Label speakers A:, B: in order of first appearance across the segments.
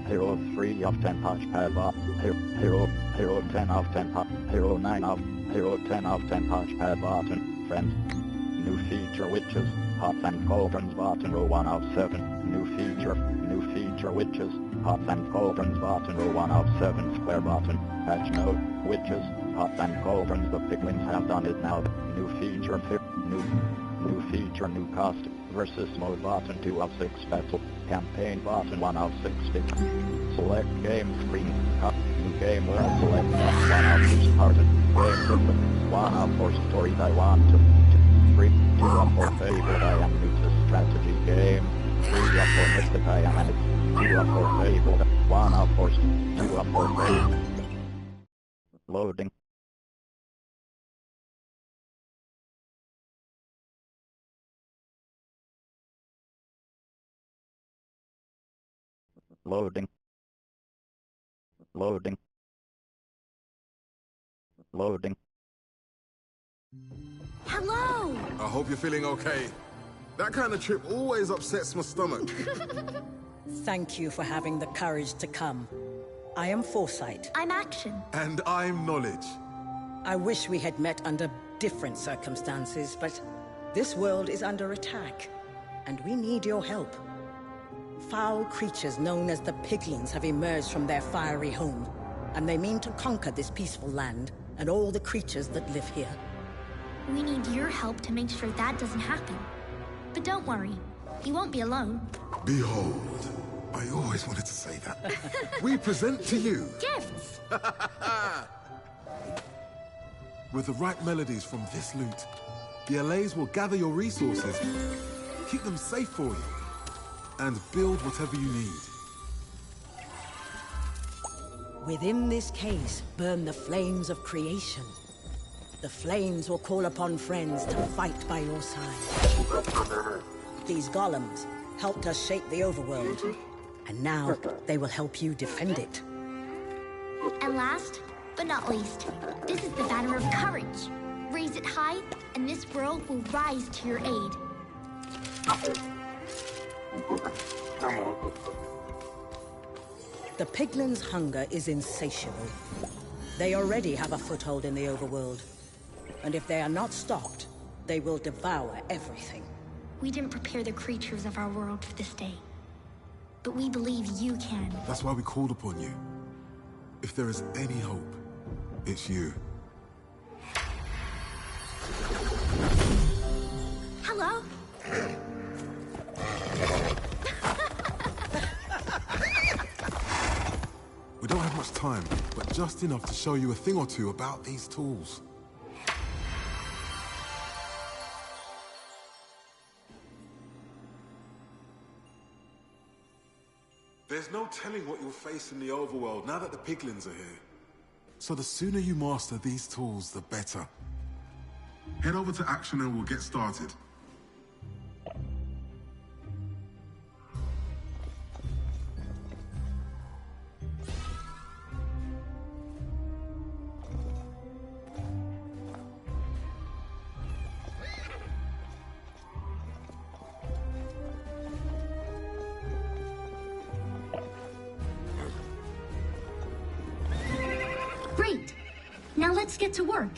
A: Hero 3 of 10 touchpad bot. Hero 10 of 10 Hero 9 of Hero 10 of 10 touchpad button. Friends. New feature witches. Pots and cauldrons button row 1 of 7. New feature witches. Pots and cauldrons button row 1 of 7 square button. Patch note. Witches. Pots and cauldrons. The piglins have done it now. New feature. New cost. Versus mode button 2 of 6 battle. Campaign button 1 of 60. Select game screen. New game world select 1 of 2 started. Game system 1 of 4 stories I want to 3 2 of 4 favorite I am new to strategy game 3 of 4 mystic I am and 2 of 4 favorite 1 of 4 2 of 4 favorite. Loading. Loading. Loading. Loading.
B: Hello!
C: I hope you're feeling okay. That kind of trip always upsets my stomach.
D: Thank you for having the courage to come. I am Foresight.
B: I'm Action.
C: And I'm Knowledge.
D: I wish we had met under different circumstances, but this world is under attack, and we need your help. Foul creatures known as the Piglins have emerged from their fiery home, and they mean to conquer this peaceful land and all the creatures that live here.
B: We need your help to make sure that doesn't happen. But don't worry, you won't be alone.
C: Behold, I always wanted to say that. We present to you...
B: Gifts!
C: With the right melodies from this loot, the LAs will gather your resources, keep them safe for you, and build whatever you need.
D: Within this case burn the flames of creation. The flames will call upon friends to fight by your side. These golems helped us shape the overworld, and now they will help you defend it.
B: And last, but not least, this is the banner of courage. Raise it high, and this world will rise to your aid.
D: The Piglins' hunger is insatiable. They already have a foothold in the overworld. And if they are not stopped, they will devour everything.
B: We didn't prepare the creatures of our world for this day. But we believe you can.
C: That's why we called upon you. If there is any hope, it's you.
B: Hello?
C: We don't have much time, but just enough to show you a thing or two about these tools. There's no telling what you'll face in the overworld now that the Piglins are here. So the sooner you master these tools, the better. Head over to Action and we'll get started.
B: Great! Now let's get to work.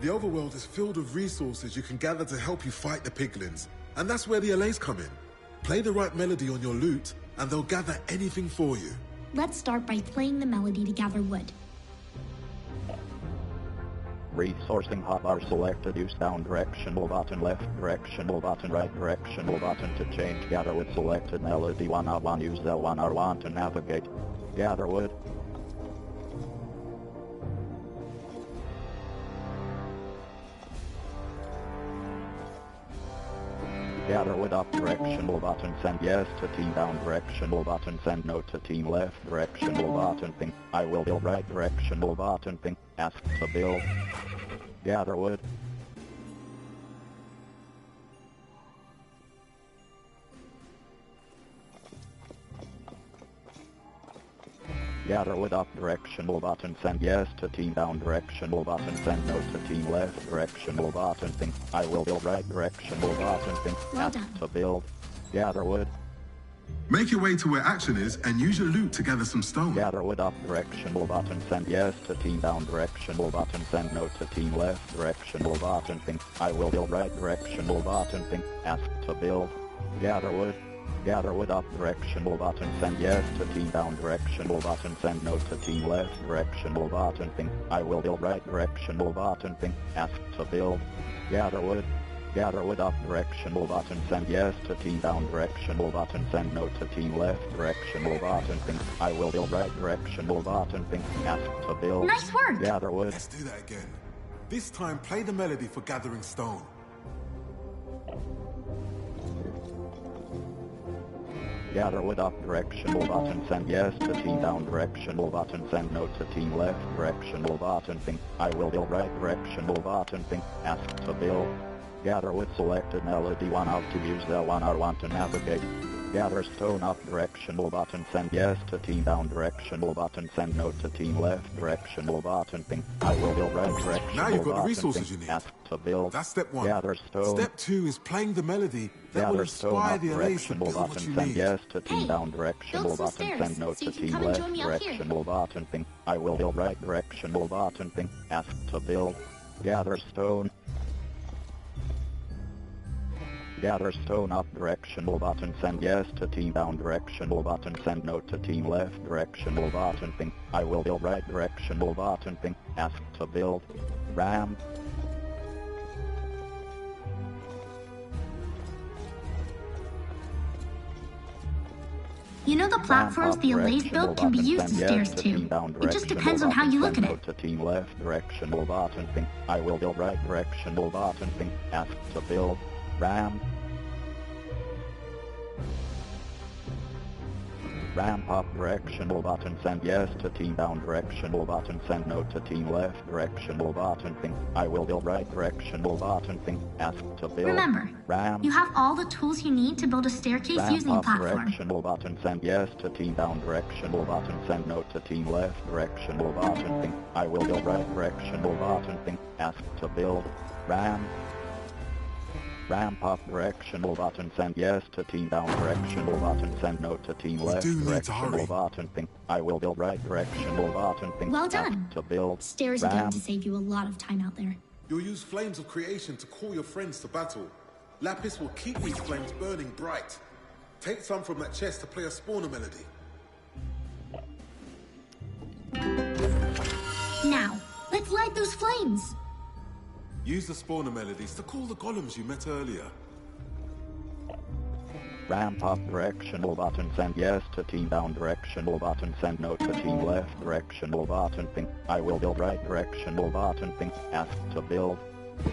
C: The overworld is filled with resources you can gather to help you fight the Piglins. And that's where the LAs come in. Play the right melody on your lute, and they'll gather anything for you.
B: Let's start by playing the melody to gather wood.
A: Resourcing hotbar selected. Use down directional button, left directional button, right directional button to change. Gather wood selected melody 1R1. Use L1R1 to navigate. Gather wood. Gather wood up directional button, send yes to team down directional button, send no to team left directional button, ping, I will build right directional button, ping, ask to build. Gather wood. Gather wood up directional button, send yes to team down directional button, send no to team left directional button, think I will build right directional button, think
B: Well
A: ask
B: done.
A: to build. Gather wood.
C: Make your way to where action is and use your loot to gather some stone.
A: Gather wood up directional button, send yes to team down directional button, send no to team left directional button, think I will build right directional button, think ask to build. Gather wood up directional button, send yes to team down directional button, send no to team left directional button, think I will build right directional button, think ask to build. Gather wood up directional button, send yes to team down directional button, send no to team left directional button, think I will build right directional button, think ask to build.
B: Nice work!
A: Gather wood.
C: Let's do that again. This time, play the melody for gathering stone.
A: Gather wood up directional button, send yes to team down directional button, send no to team left directional button, think I will build right directional button, think ask to build. Gather wood selected melody 1 out to use L1 R1 to navigate. Gather stone up directional button, send yes to team down directional button, send no to team left directional button, think I will build right directional
C: Now you've got the
A: button,
C: resources
A: think
C: you need.
A: ask to build.
C: That's step 1.
A: Gather stone.
C: Step 2 is playing the melody that will
A: Gather stone
C: inspire
A: up
C: the LAs to
A: directional
C: build what
A: button,
C: you
A: send
C: need.
A: yes to team
B: Hey,
A: down directional
B: build some
A: button,
B: stairs
A: send no
B: so
A: to
B: you can
A: team
B: come and
A: left
B: join me up here.
A: directional button, think I will build right directional button, think ask to build. Gather stone. Gather stone up directional button, send yes to team down directional button, send no to team left directional button, think I will build right directional button, think ask to build. Ram.
B: You know the platforms the Elite built can be used as stairs too. It just depends on how you look at it.
A: To team left directional button, think I will build right directional button, think ask to build. Ram. Ramp up directional button, send yes to team down directional button, send no to team left directional button, think I will build right directional button, think ask to build.
B: Remember,
A: Ram.
B: you have all the tools you need to build a staircase
A: Ramp
B: using a
A: up
B: platform.
A: directional button, send yes to team down directional button, send no to team left directional button, think I will build right directional button, think ask to build. Ram. Ramp up directional button, send yes to team down directional button, send no to team left
C: do need to
A: directional
C: hurry.
A: button, think I will build right directional button, think
B: Well
A: ask
B: done.
A: to build.
B: Stairs are going
A: Ram.
B: to save you a lot of time out there.
C: You'll use flames of creation to call your friends to battle. Lapis will keep these flames burning bright. Take some from that chest to play a spawner melody.
B: Now, let's light those flames.
C: Use the spawner melodies to call the golems you met earlier.
A: Ramp up directional button, send yes to team down directional button, send no to team left directional button, think I will build right directional button, think ask to build.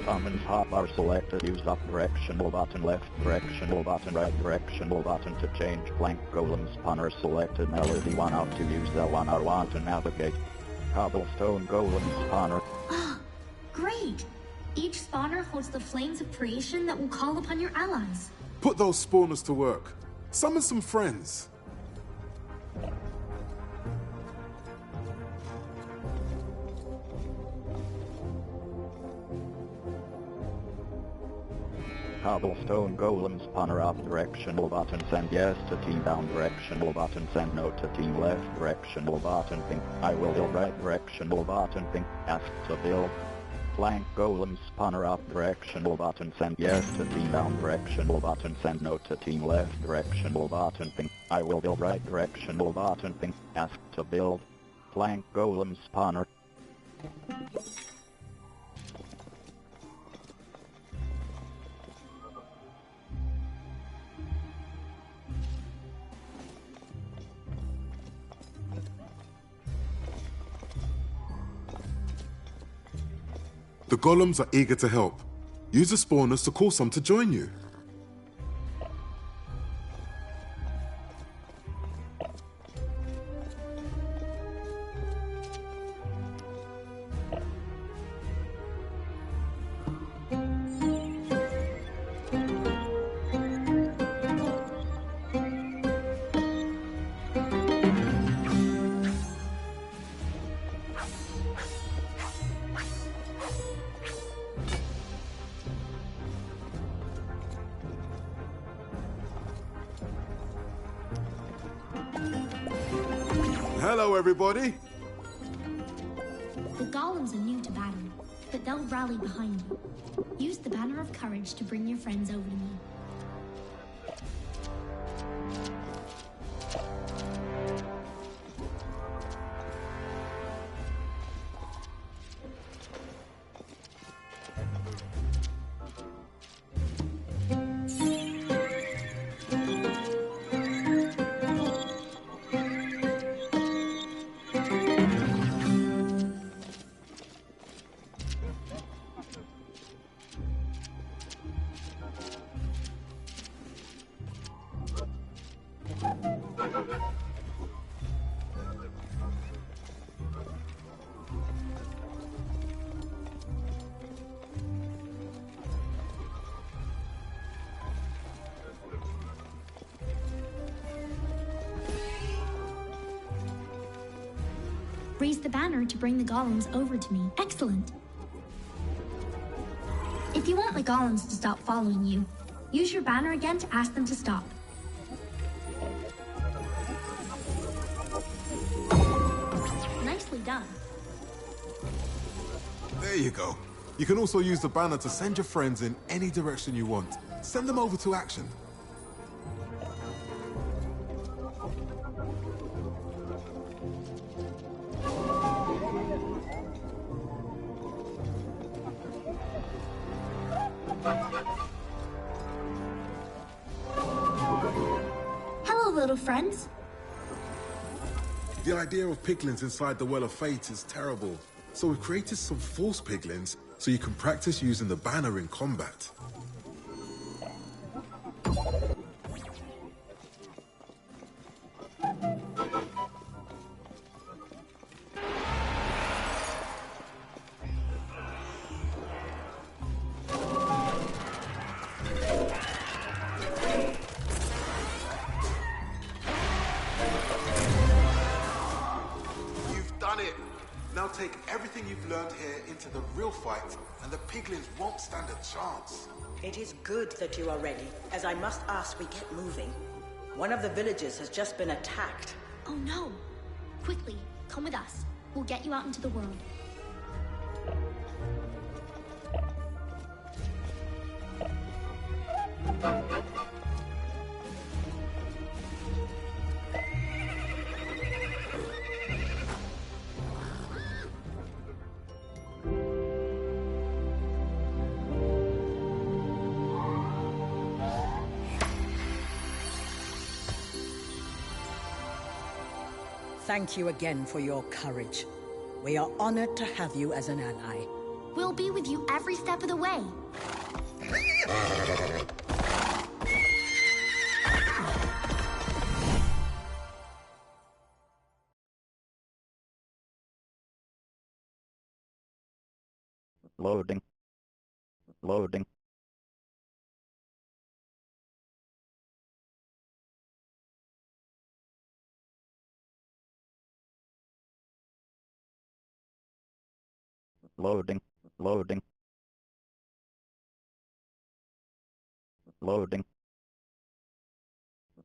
A: Summons hotbar selected, use up directional button, left directional button, right directional button to change blank golem spawner selected, melody 1 out to use L1 R1 to navigate. Cobblestone golem spawner.
B: Great! Each spawner holds the flames of creation that will call upon your allies.
C: Put those spawners to work. Summon some friends.
A: Cobblestone golem spawner up directional button, send yes to team down directional button, send no to team left directional button, think I will build right directional button, think ask to build. Flank golem spawner up directional button, send yes to team down directional button, send no to team left directional button, think I will build right directional button, think ask to build. Flank golem spawner.
C: The golems are eager to help. Use the spawners to call some to join you. Hello, everybody.
B: The golems are new to battle, but they'll rally behind you. Use the Banner of Courage to bring your friends over to me. Raise the banner to bring the golems over to me. Excellent. If you want the golems to stop following you, use your banner again to ask them to stop. Nicely done.
C: There you go. You can also use the banner to send your friends in any direction you want. Send them over to action.
B: Hello, little friends.
C: The idea of piglins inside the Well of Fate is terrible. So we've created some false piglins so you can practice using the banner in combat. Now take everything you've learned here into the real fight, and the piglins won't stand a chance.
D: It is good that you are ready, as I must ask we get moving. One of the villages has just been attacked.
B: Oh no! Quickly, come with us. We'll get you out into the world.
D: Thank you again for your courage. We are honored to have you as an ally.
B: We'll be with you every step of the way.
A: Loading. Loading. Loading. Loading. Loading.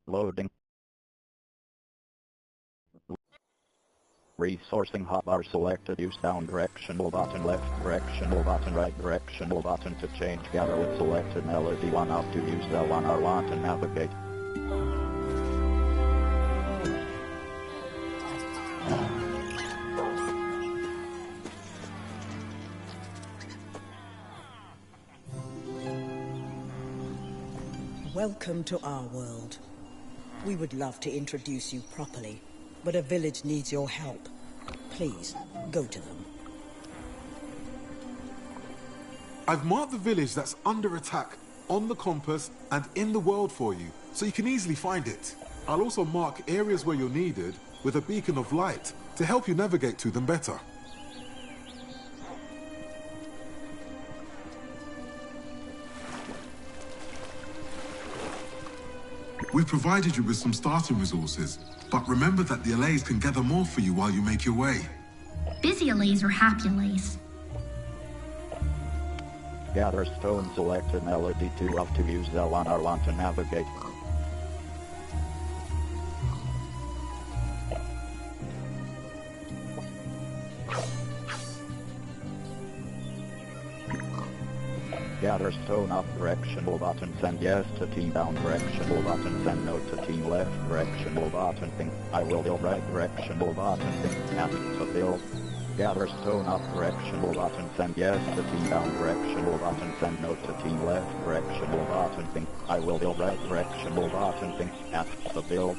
A: Loading. Resourcing hotbar selected. Use down directional button, left directional button, right directional button to change gather with selected melody. One off to use L1 R1 to navigate.
D: Welcome to our world. We would love to introduce you properly, but a village needs your help. Please, go to them.
C: I've marked the village that's under attack on the compass and in the world for you, so you can easily find it. I'll also mark areas where you're needed with a beacon of light to help you navigate to them better. We've provided you with some starting resources, but remember that the allays can gather more for you while you make your way.
B: Busy allays or happy allays?
A: Gather stone selected melody 2 off to use L1 R1 to navigate. Gather stone up directional button, send yes to team down directional button, send no to team left directional button, think I will build right directional button, think ask to build. Gather stone up directional button, send yes to team down directional button, send no to team left directional button, think I will build right directional button, think ask to build.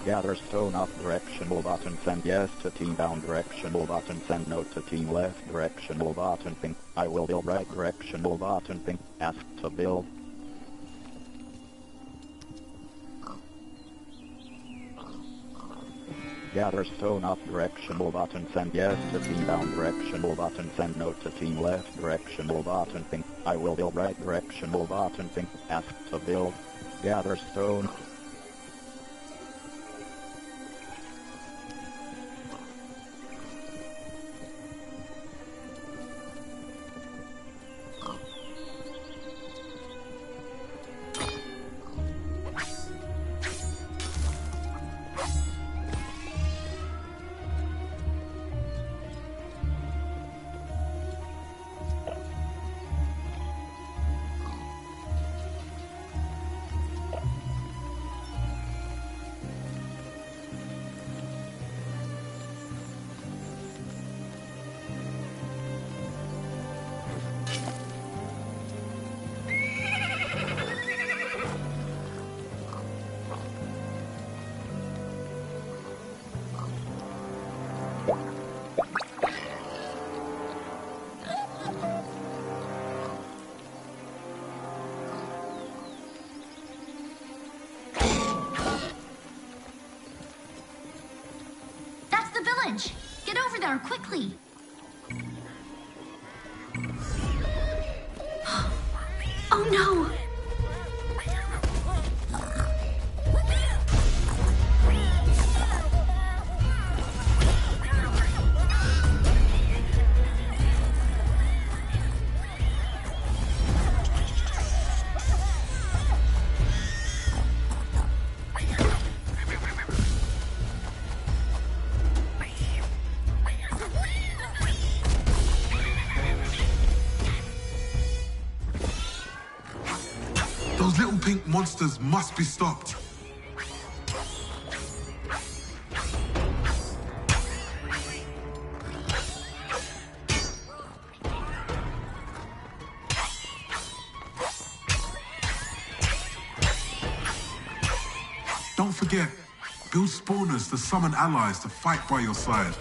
A: Gather stone up directional button, send yes to team down directional button, send no to team left directional button, think I will build right directional button, think ask to build. Gather stone up directional button, send yes to team down directional button, send no to team left directional button, think I will build right directional button, think ask to build. Gather stone.
B: Get over there, quickly! Oh no!
C: Those little pink monsters must be stopped. Don't forget, build spawners to summon allies to fight by your side.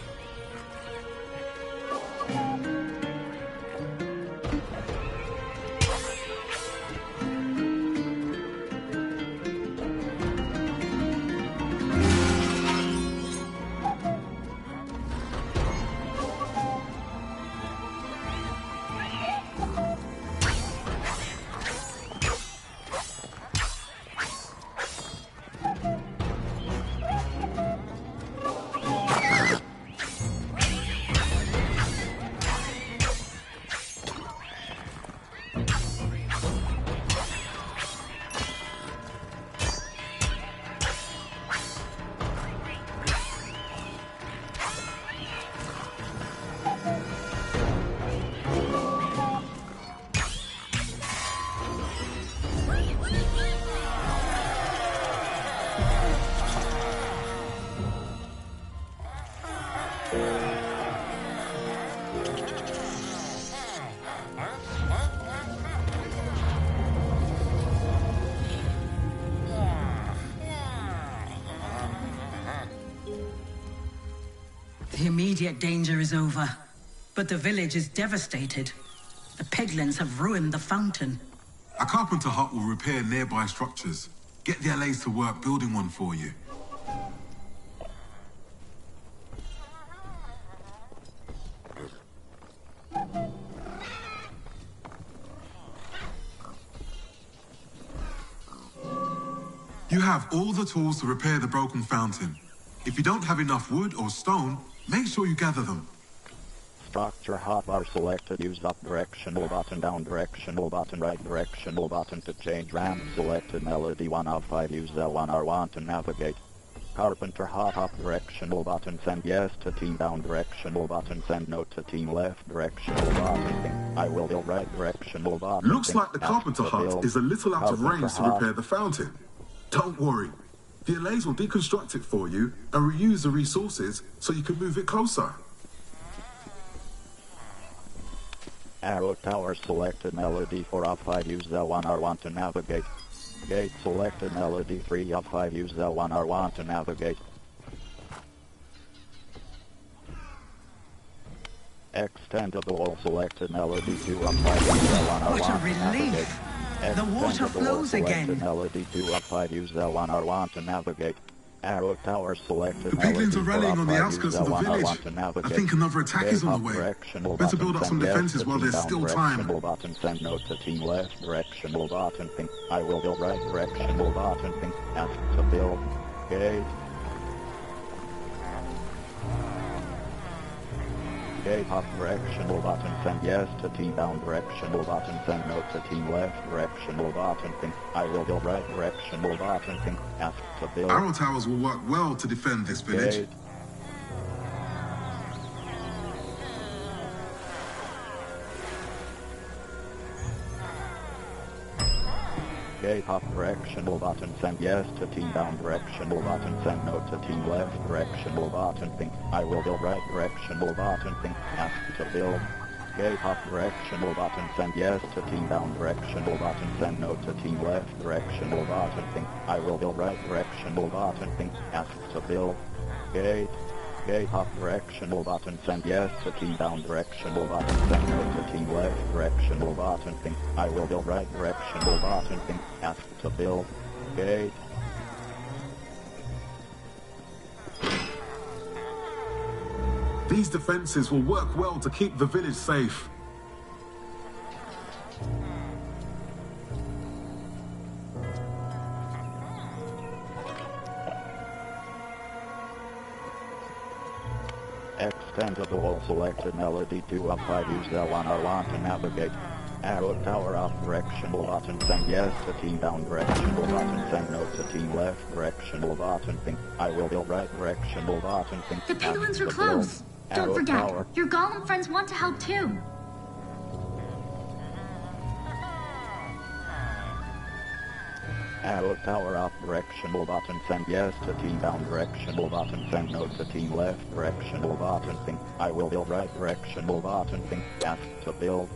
D: The immediate danger is over, but the village is devastated. The piglins have ruined the fountain.
C: A carpenter hut will repair nearby structures. Get the LAs to work building one for you. You have all the tools to repair the broken fountain. If you don't have enough wood or stone, make sure you gather them.
A: Structure hotbar selected. Use up directional button, down directional button, right directional button to change ramp. Selected melody 1 of 5. Use L1 R1 to navigate. Carpenter hot up directional button send yes to team down directional button send no to team left directional button. I will build right directional button.
C: Looks like the carpenter hut is a little out of range to repair the fountain. Don't worry. The Allays will deconstruct it for you and reuse the resources so you can move it closer.
A: Arrow tower selected melody 4 of 5 use L1 R1 to navigate. Gate selected melody 3 of 5 use L1 R1 to navigate. Extended wall selected melody 2 of 5 use L1 R1
D: What a
A: to navigate.
D: relief! The water flows again.
A: Melody 2 of 5 use L1 R1 to navigate. Arrow tower selected.
C: The piglins are rallying on the outskirts of the village. I think another attack is on the way. Better build up some defenses while there's still time.
A: Button send no to team left directional button think. I will build right directional button think. Ask to build. Gate. Gate up directional button send yes to team down directional button send no to team left directional button think. I will build right directional button think. Ask to build.
C: Arrow towers will work well to defend this village.
A: Gate. Gate up directional button send yes to team down directional button send no to team left directional button think. I will build right directional button think. Ask to build. Gate up directional button send yes to team down directional button send no to team left directional button think. I will build right directional button think. Ask to build. Gate. Gate up directional button send yes to team down directional button send no to team left directional button think. I will build right directional button think. Ask to build. Gate.
C: These defenses will work well to keep the village safe.
A: Extended wall selected melody 2 of 5 use L1 R1 to navigate. Arrow tower up directional button send yes to team down directional button send no to team left directional button think. I will build right directional button think.
B: The piglins are close. Don't forget, your golem friends want to help too.
A: Arrow tower up directional button send yes to team down directional button send no to team left directional button think. I will build right directional button think. Ask to build.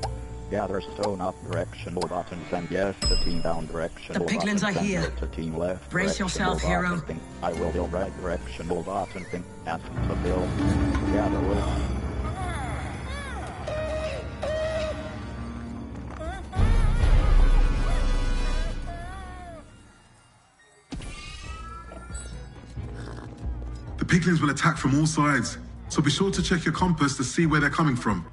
A: Gather stone up directional button send yes to team down directional
D: The piglins
A: button
D: are here.
A: send no to team left.
D: Brace yourself, hero.
A: Think. I will build right directional button think. Ask to build. Gather with.
C: The piglins will attack from all sides, so be sure to check your compass to see where they're coming from.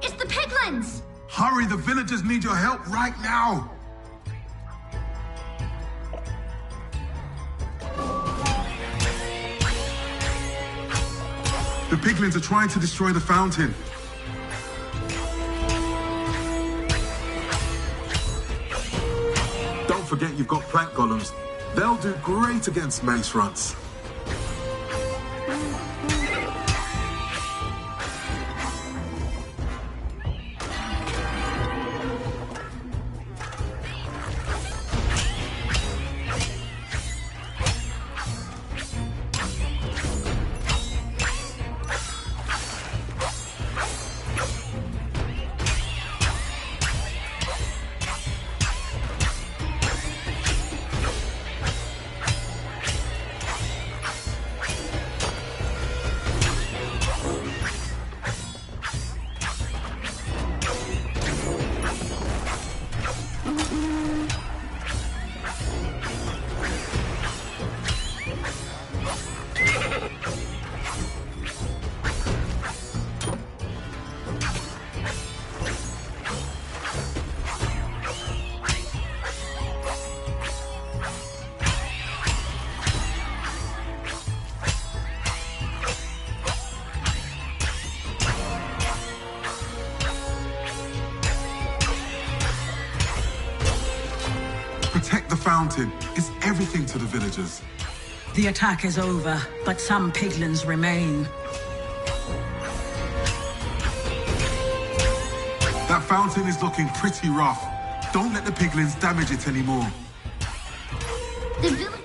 B: It's the piglins!
C: Hurry, the villagers need your help right now! The piglins are trying to destroy the fountain. Don't forget you've got plank golems. They'll do great against mace runts. fountain is everything to the villagers.
D: The attack is over, but some piglins remain.
C: That fountain is looking pretty rough. Don't let the piglins damage it anymore.
B: The village...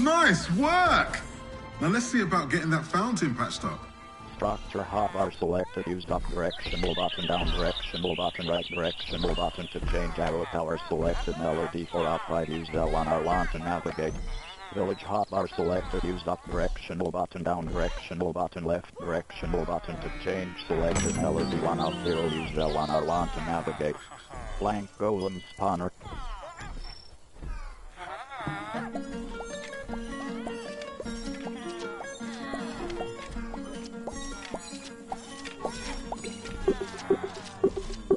C: Nice work! Now let's see about getting that fountain patched up.
A: Structure hotbar selected. Used up directional button, down directional button, right directional button to change arrow tower selected. Melody for upright. Use L1 R1 to navigate. Village hotbar selected. Used up directional button, down directional button, left directional button to change selected. Melody 1 of 0. Use L1 R1 to navigate. Blank golem spawner.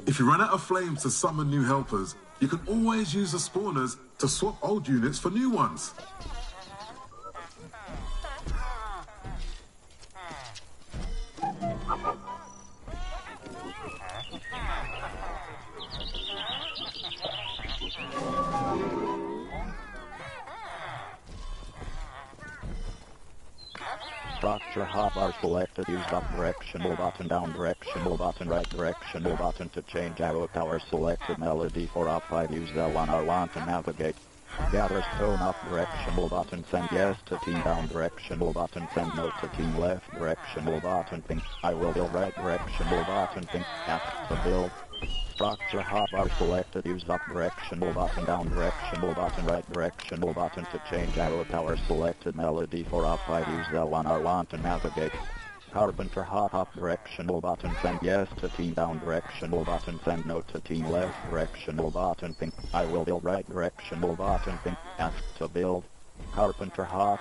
C: If you run out of flames to summon new helpers, you can always use the spawners to swap old units for new ones.
A: Structure hotbar selected. Used up directional button, down directional button, right directional button to change arrow tower selected. Melody for up 5. Use L1 R1 to navigate. Gather stone up directional button, send yes to team down directional button, send no to team left directional button, think I will build right directional button, think ask to build. Structure hotbar selected. Use up directional button, down directional button, right directional button to change arrow tower selected. Melody for up 5. Use L1 R1 to navigate. Carpenter hot up directional button, send yes to team down directional button, send no to team left directional button, think I will build right directional button, think ask to build. Carpenter hot.